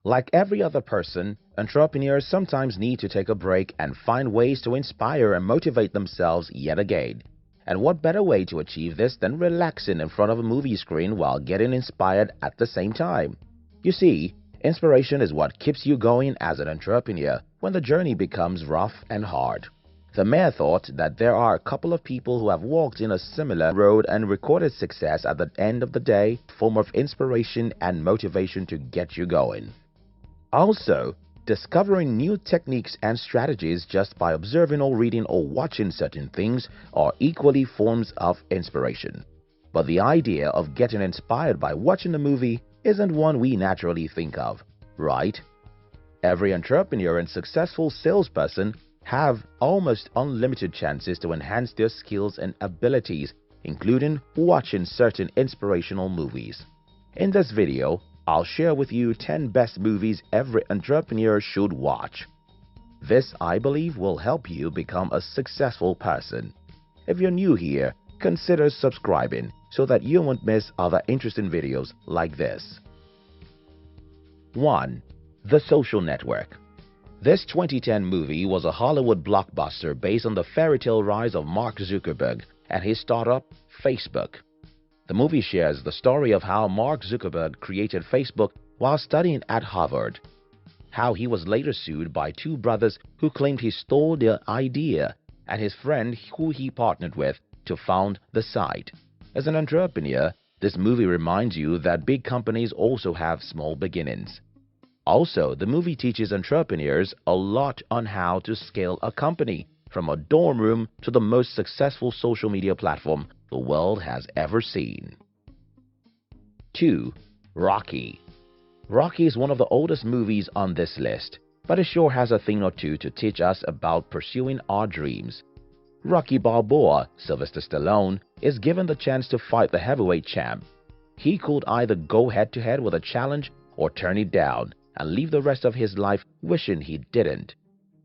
Like every other person, entrepreneurs sometimes need to take a break and find ways to inspire and motivate themselves yet again. And what better way to achieve this than relaxing in front of a movie screen while getting inspired at the same time? You see, inspiration is what keeps you going as an entrepreneur when the journey becomes rough and hard. The mere thought that there are a couple of people who have walked in a similar road and recorded success at the end of the day, form of inspiration and motivation to get you going. Also, discovering new techniques and strategies just by observing or reading or watching certain things are equally forms of inspiration. But the idea of getting inspired by watching a movie isn't one we naturally think of, right? Every entrepreneur and successful salesperson have almost unlimited chances to enhance their skills and abilities, including watching certain inspirational movies. In this video, I'll share with you 10 best movies every entrepreneur should watch. This, I believe, will help you become a successful person. If you're new here, consider subscribing so that you won't miss other interesting videos like this. 1. The Social Network. This 2010 movie was a Hollywood blockbuster based on the fairy tale rise of Mark Zuckerberg and his startup, Facebook. The movie shares the story of how Mark Zuckerberg created Facebook while studying at Harvard, how he was later sued by two brothers who claimed he stole their idea, and his friend who he partnered with to found the site. As an entrepreneur, this movie reminds you that big companies also have small beginnings. Also, the movie teaches entrepreneurs a lot on how to scale a company, from a dorm room to the most successful social media platform the world has ever seen. 2. Rocky. Rocky is one of the oldest movies on this list, but it sure has a thing or two to teach us about pursuing our dreams. Rocky Balboa, Sylvester Stallone, is given the chance to fight the heavyweight champ. He could either go head-to-head with a challenge or turn it down and live the rest of his life wishing he didn't.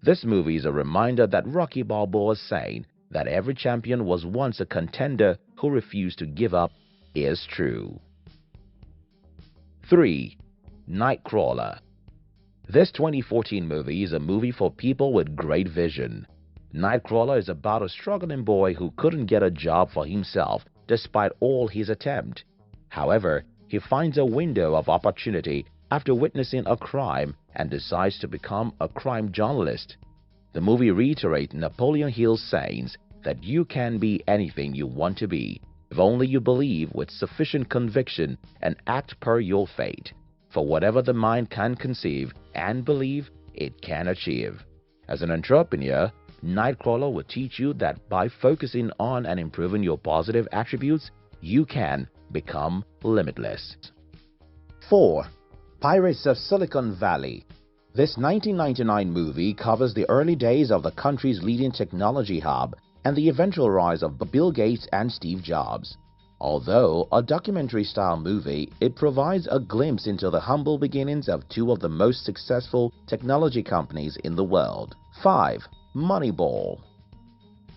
This movie is a reminder that Rocky Balboa's saying that every champion was once a contender who refused to give up is true. 3. Nightcrawler. This 2014 movie is a movie for people with great vision. Nightcrawler is about a struggling boy who couldn't get a job for himself despite all his attempts. However, he finds a window of opportunity after witnessing a crime and decides to become a crime journalist. The movie reiterates Napoleon Hill's sayings that you can be anything you want to be, if only you believe with sufficient conviction and act per your fate. For whatever the mind can conceive and believe, it can achieve. As an entrepreneur, Nightcrawler will teach you that by focusing on and improving your positive attributes, you can become limitless. 4. Pirates of Silicon Valley. This 1999 movie covers the early days of the country's leading technology hub and the eventual rise of Bill Gates and Steve Jobs. Although a documentary-style movie, it provides a glimpse into the humble beginnings of two of the most successful technology companies in the world. 5. Moneyball.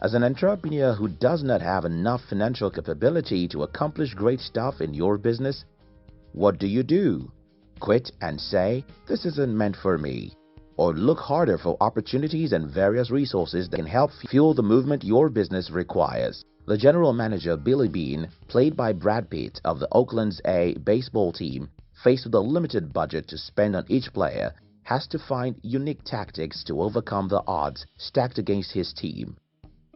As an entrepreneur who does not have enough financial capability to accomplish great stuff in your business, what do? Quit and say, "This isn't meant for me," or look harder for opportunities and various resources that can help fuel the movement your business requires. The general manager Billy Beane, played by Brad Pitt of the Oakland's A baseball team, faced with a limited budget to spend on each player, has to find unique tactics to overcome the odds stacked against his team.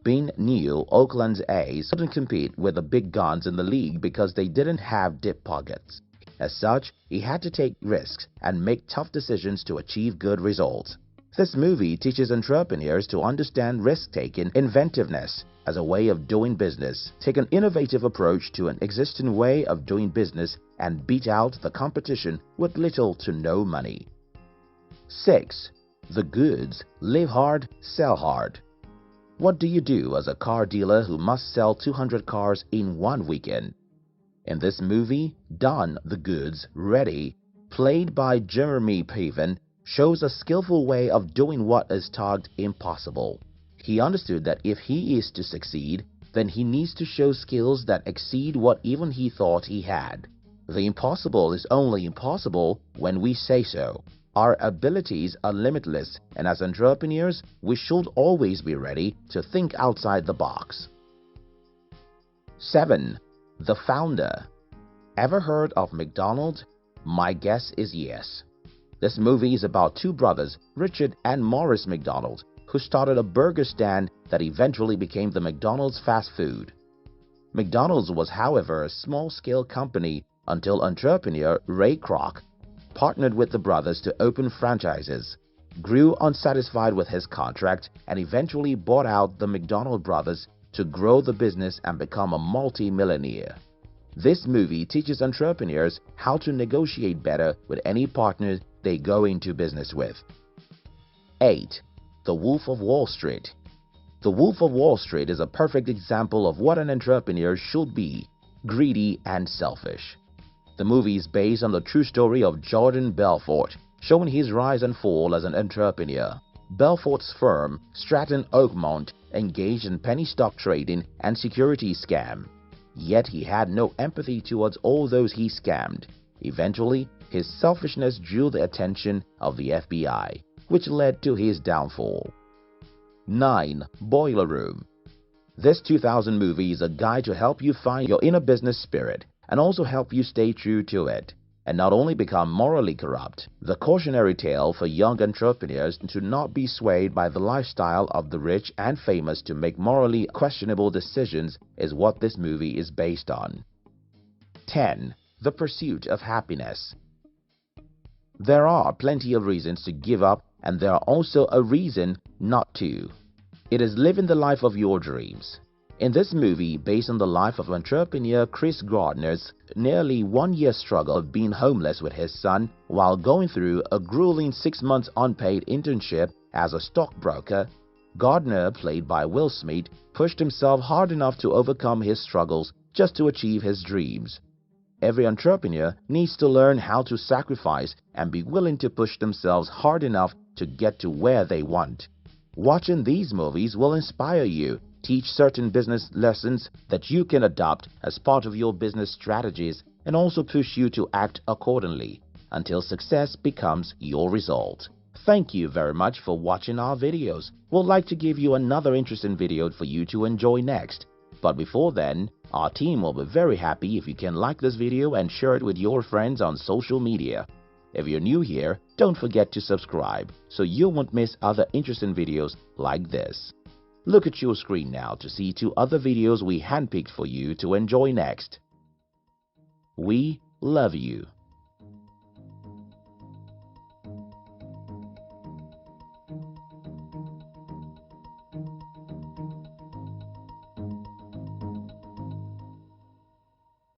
Beane knew Oakland's A's couldn't compete with the big guns in the league because they didn't have deep pockets. As such, he had to take risks and make tough decisions to achieve good results. This movie teaches entrepreneurs to understand risk-taking inventiveness as a way of doing business, take an innovative approach to an existing way of doing business, and beat out the competition with little to no money. 6. The Goods. Live hard, sell hard. What do you do as a car dealer who must sell 200 cars in one weekend? In this movie, Don the Goods Ready, played by Jeremy Piven, shows a skillful way of doing what is tagged impossible. He understood that if he is to succeed, then he needs to show skills that exceed what even he thought he had. The impossible is only impossible when we say so. Our abilities are limitless, and as entrepreneurs, we should always be ready to think outside the box. 7. The Founder. Ever heard of McDonald's? My guess is yes. This movie is about two brothers, Richard and Maurice McDonald, who started a burger stand that eventually became the McDonald's fast food. McDonald's was, however, a small-scale company until entrepreneur Ray Kroc partnered with the brothers to open franchises, grew unsatisfied with his contract, and eventually bought out the McDonald brothers to grow the business and become a multi-millionaire. This movie teaches entrepreneurs how to negotiate better with any partner they go into business with. 8. The Wolf of Wall Street. The Wolf of Wall Street is a perfect example of what an entrepreneur should be: greedy and selfish. The movie is based on the true story of Jordan Belfort, showing his rise and fall as an entrepreneur. Belfort's firm, Stratton Oakmont, engaged in penny stock trading and securities scam. Yet he had no empathy towards all those he scammed. Eventually, his selfishness drew the attention of the FBI, which led to his downfall. 9. Boiler Room. This 2000 movie is a guide to help you find your inner business spirit and also help you stay true to it and not only become morally corrupt. The cautionary tale for young entrepreneurs to not be swayed by the lifestyle of the rich and famous to make morally questionable decisions is what this movie is based on. 10. The Pursuit of Happiness. There are plenty of reasons to give up, and there are also a reason not to. It is living the life of your dreams. In this movie, based on the life of entrepreneur Chris Gardner's nearly 1-year struggle of being homeless with his son while going through a grueling 6 months unpaid internship as a stockbroker, Gardner, played by Will Smith, pushed himself hard enough to overcome his struggles just to achieve his dreams. Every entrepreneur needs to learn how to sacrifice and be willing to push themselves hard enough to get to where they want. Watching these movies will inspire you, teach certain business lessons that you can adopt as part of your business strategies, and also push you to act accordingly until success becomes your result. Thank you very much for watching our videos. We'd like to give you another interesting video for you to enjoy next. But before then, our team will be very happy if you can like this video and share it with your friends on social media. If you're new here, don't forget to subscribe so you won't miss other interesting videos like this. Look at your screen now to see 2 other videos we handpicked for you to enjoy next. We love you.